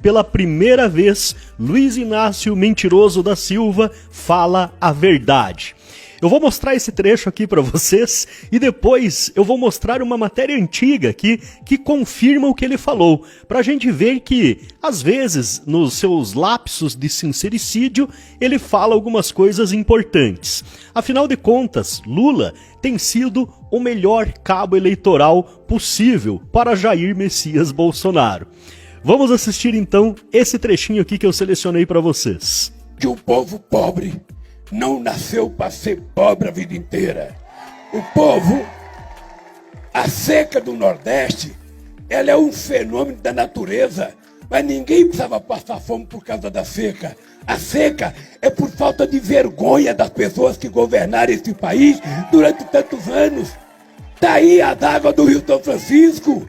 pela primeira vez, Luiz Inácio Mentiroso da Silva fala a verdade. Eu vou mostrar esse trecho aqui para vocês e depois eu vou mostrar uma matéria antiga aqui que confirma o que ele falou, para a gente ver que, às vezes, nos seus lapsos de sincericídio, ele fala algumas coisas importantes. Afinal de contas, Lula tem sido o melhor cabo eleitoral possível para Jair Messias Bolsonaro. Vamos assistir então esse trechinho aqui que eu selecionei para vocês. Que o povo pobre não nasceu para ser pobre a vida inteira. O povo, a seca do Nordeste, ela é um fenômeno da natureza, mas ninguém precisava passar fome por causa da seca. A seca é por falta de vergonha das pessoas que governaram esse país durante tantos anos. Tá aí as águas do Rio São Francisco,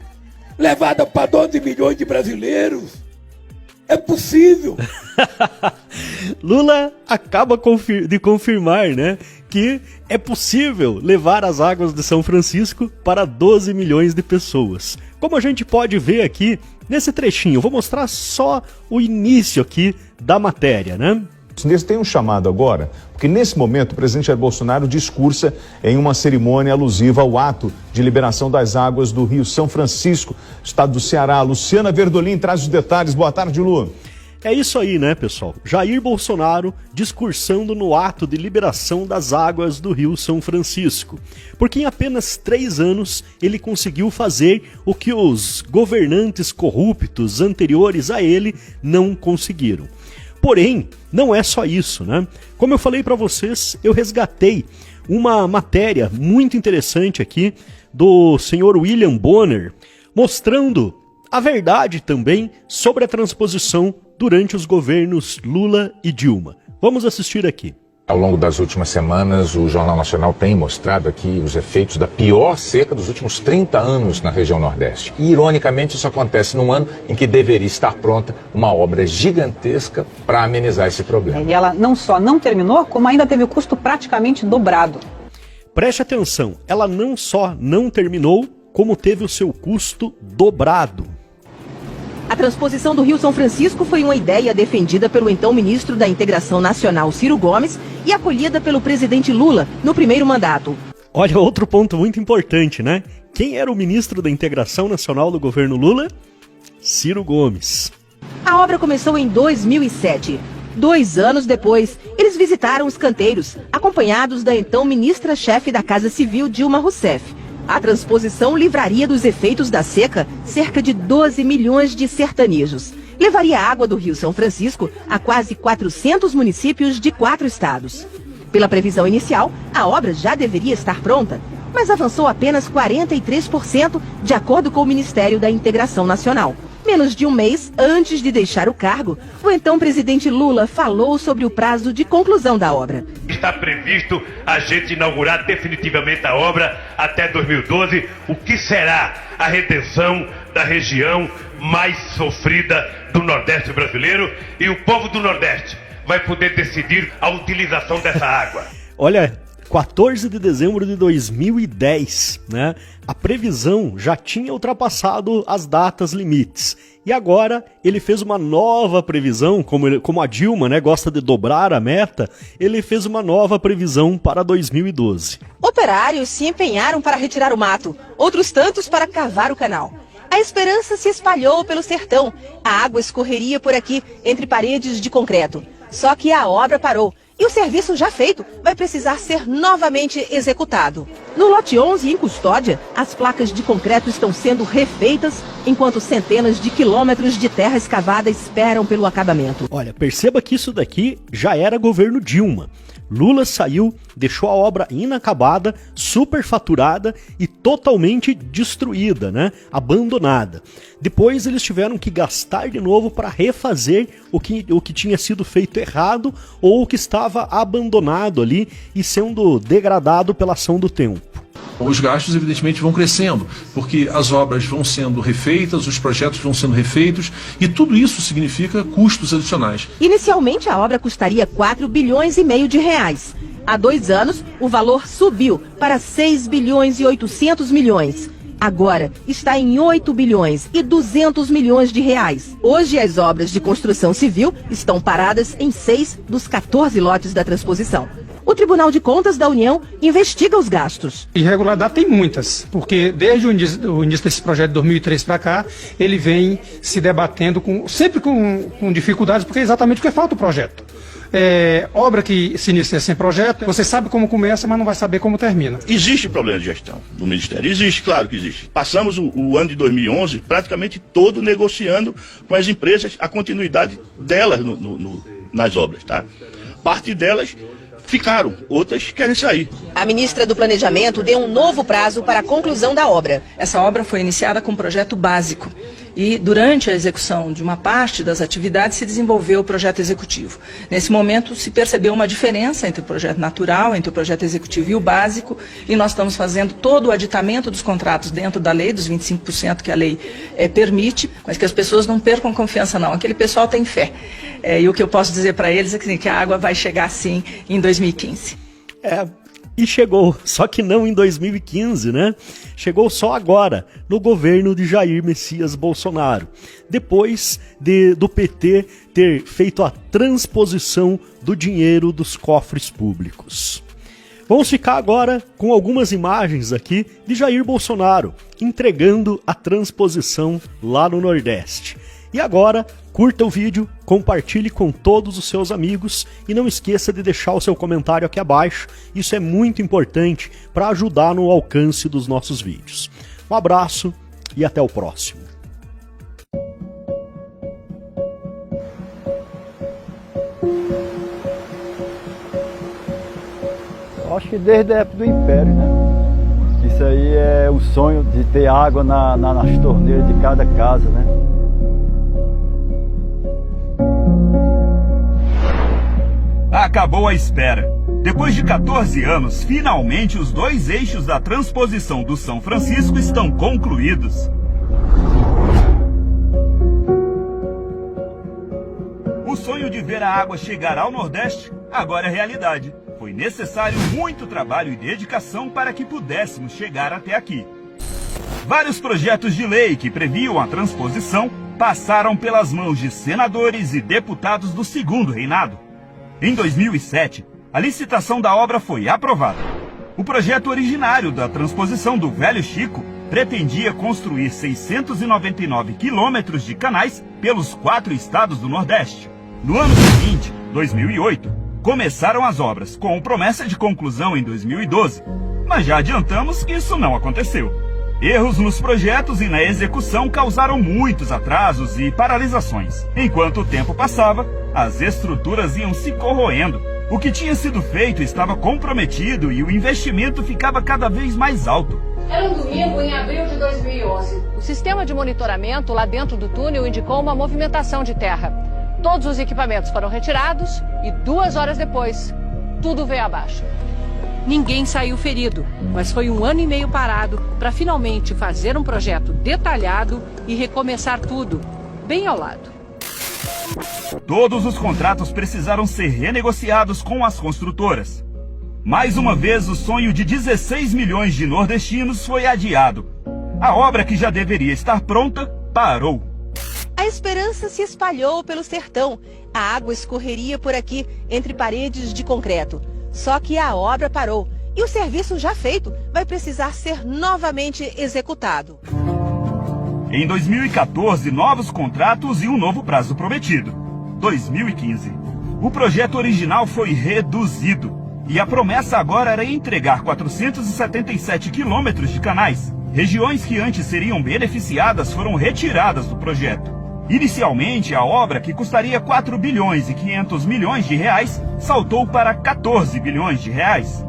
levada para 12 milhões de brasileiros. É possível. Lula acaba de confirmar, né, que é possível levar as águas de São Francisco para 12 milhões de pessoas. Como a gente pode ver aqui nesse trechinho, eu vou mostrar só o início aqui da matéria, né? Tem um chamado agora, porque nesse momento o presidente Jair Bolsonaro discursa em uma cerimônia alusiva ao ato de liberação das águas do Rio São Francisco, estado do Ceará. Luciana Verdolim traz os detalhes. Boa tarde, Lu. É isso aí, né, pessoal? Jair Bolsonaro discursando no ato de liberação das águas do Rio São Francisco. Porque em apenas 3 anos ele conseguiu fazer o que os governantes corruptos anteriores a ele não conseguiram. Porém, não é só isso, né? Como eu falei para vocês, eu resgatei uma matéria muito interessante aqui do senhor William Bonner, mostrando a verdade também sobre a transposição durante os governos Lula e Dilma. Vamos assistir aqui. Ao longo das últimas semanas, o Jornal Nacional tem mostrado aqui os efeitos da pior seca dos últimos 30 anos na região Nordeste. E, ironicamente, isso acontece num ano em que deveria estar pronta uma obra gigantesca para amenizar esse problema. E ela não só não terminou, como ainda teve o custo praticamente dobrado. Preste atenção, ela não só não terminou, como teve o seu custo dobrado. A transposição do Rio São Francisco foi uma ideia defendida pelo então ministro da Integração Nacional, Ciro Gomes, e acolhida pelo presidente Lula no primeiro mandato. Olha, outro ponto muito importante, né? Quem era o ministro da Integração Nacional do governo Lula? Ciro Gomes. A obra começou em 2007. 2 anos depois, eles visitaram os canteiros, acompanhados da então ministra-chefe da Casa Civil, Dilma Rousseff. A transposição livraria dos efeitos da seca cerca de 12 milhões de sertanejos. Levaria a água do Rio São Francisco a quase 400 municípios de 4 estados. Pela previsão inicial, a obra já deveria estar pronta, mas avançou apenas 43%, de acordo com o Ministério da Integração Nacional. Menos de um mês antes de deixar o cargo, o então presidente Lula falou sobre o prazo de conclusão da obra. Está previsto a gente inaugurar definitivamente a obra até 2012, o que será a redenção da região mais sofrida do Nordeste brasileiro, e o povo do Nordeste vai poder decidir a utilização dessa água. Olha, 14 de dezembro de 2010, né? A previsão já tinha ultrapassado as datas limites. E agora ele fez uma nova previsão, como a Dilma, né, gosta de dobrar a meta, ele fez uma nova previsão para 2012. Operários se empenharam para retirar o mato, outros tantos para cavar o canal. A esperança se espalhou pelo sertão. A água escorreria por aqui, entre paredes de concreto. Só que a obra parou. E o serviço já feito vai precisar ser novamente executado. No lote 11, em Custódia, as placas de concreto estão sendo refeitas, enquanto centenas de quilômetros de terra escavada esperam pelo acabamento. Olha, perceba que isso daqui já era governo Dilma. Lula saiu, deixou a obra inacabada, superfaturada e totalmente destruída, né? Abandonada. Depois eles tiveram que gastar de novo para refazer o que tinha sido feito errado ou o que estava abandonado ali e sendo degradado pela ação do tempo. Os gastos, evidentemente, vão crescendo, porque as obras vão sendo refeitas, os projetos vão sendo refeitos, e tudo isso significa custos adicionais. Inicialmente, a obra custaria 4,5 bilhões de reais. Há 2 anos, o valor subiu para 6,8 bilhões. A agora está em 8 bilhões e 200 milhões de reais. Hoje, as obras de construção civil estão paradas em 6 dos 14 lotes da transposição. O Tribunal de Contas da União investiga os gastos. Irregularidade tem muitas, porque desde o início desse projeto de 2003 para cá, ele vem se debatendo sempre com dificuldades, porque é exatamente porque falta o projeto. Obra que se inicia sem projeto, você sabe como começa, mas não vai saber como termina. Existe problema de gestão no Ministério? Existe, claro que existe. Passamos o ano de 2011 praticamente todo negociando com as empresas a continuidade delas nas obras, tá? Parte delas ficaram, outras querem sair. A ministra do Planejamento deu um novo prazo para a conclusão da obra. Essa obra foi iniciada com um projeto básico e durante a execução de uma parte das atividades se desenvolveu o projeto executivo. Nesse momento se percebeu uma diferença entre o projeto natural, entre o projeto executivo e o básico, e nós estamos fazendo todo o aditamento dos contratos dentro da lei, dos 25% que a lei permite, mas que as pessoas não percam confiança não, aquele pessoal tem fé. E o que eu posso dizer para eles é que a água vai chegar sim em 2015. E chegou, só que não em 2015, né? Chegou só agora, no governo de Jair Messias Bolsonaro, depois do PT ter feito a transposição do dinheiro dos cofres públicos. Vamos ficar agora com algumas imagens aqui de Jair Bolsonaro entregando a transposição lá no Nordeste. E agora, curta o vídeo, compartilhe com todos os seus amigos e não esqueça de deixar o seu comentário aqui abaixo. Isso é muito importante para ajudar no alcance dos nossos vídeos. Um abraço e até o próximo. Eu acho que desde a época do Império, né? Isso aí é o sonho de ter água nas torneiras de cada casa, né? Acabou a espera. Depois de 14 anos, finalmente os 2 eixos da transposição do São Francisco estão concluídos. O sonho de ver a água chegar ao Nordeste agora é realidade. Foi necessário muito trabalho e dedicação para que pudéssemos chegar até aqui. Vários projetos de lei que previam a transposição passaram pelas mãos de senadores e deputados do Segundo Reinado. Em 2007, a licitação da obra foi aprovada. O projeto originário da transposição do Velho Chico pretendia construir 699 quilômetros de canais pelos 4 estados do Nordeste. No ano seguinte, 2008, começaram as obras, com promessa de conclusão em 2012. Mas já adiantamos que isso não aconteceu. Erros nos projetos e na execução causaram muitos atrasos e paralisações. Enquanto o tempo passava, as estruturas iam se corroendo. O que tinha sido feito estava comprometido e o investimento ficava cada vez mais alto. Era um domingo em abril de 2011. O sistema de monitoramento lá dentro do túnel indicou uma movimentação de terra. Todos os equipamentos foram retirados e 2 horas depois, tudo veio abaixo. Ninguém saiu ferido, mas foi 1 ano e meio parado para finalmente fazer um projeto detalhado e recomeçar tudo, bem ao lado. Todos os contratos precisaram ser renegociados com as construtoras. Mais uma vez, o sonho de 16 milhões de nordestinos foi adiado. A obra que já deveria estar pronta, parou. A esperança se espalhou pelo sertão. A água escorreria por aqui, entre paredes de concreto. Só que a obra parou e o serviço já feito vai precisar ser novamente executado. Em 2014, novos contratos e um novo prazo prometido. 2015. O projeto original foi reduzido e a promessa agora era entregar 477 quilômetros de canais. Regiões que antes seriam beneficiadas foram retiradas do projeto. Inicialmente, a obra, que custaria 4 bilhões e 500 milhões de reais, saltou para 14 bilhões de reais.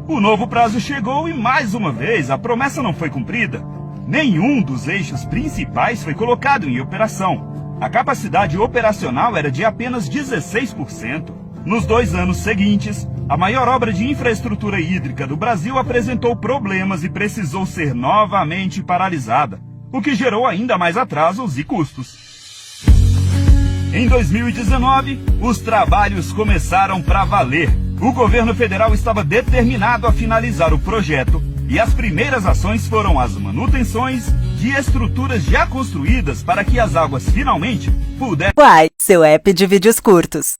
O novo prazo chegou e, mais uma vez, a promessa não foi cumprida. Nenhum dos eixos principais foi colocado em operação. A capacidade operacional era de apenas 16%. Nos 2 anos seguintes, a maior obra de infraestrutura hídrica do Brasil apresentou problemas e precisou ser novamente paralisada, o que gerou ainda mais atrasos e custos. Em 2019, os trabalhos começaram para valer. O governo federal estava determinado a finalizar o projeto E as primeiras ações foram as manutenções de estruturas já construídas para que as águas finalmente pudessem... Uai, seu app de vídeos curtos.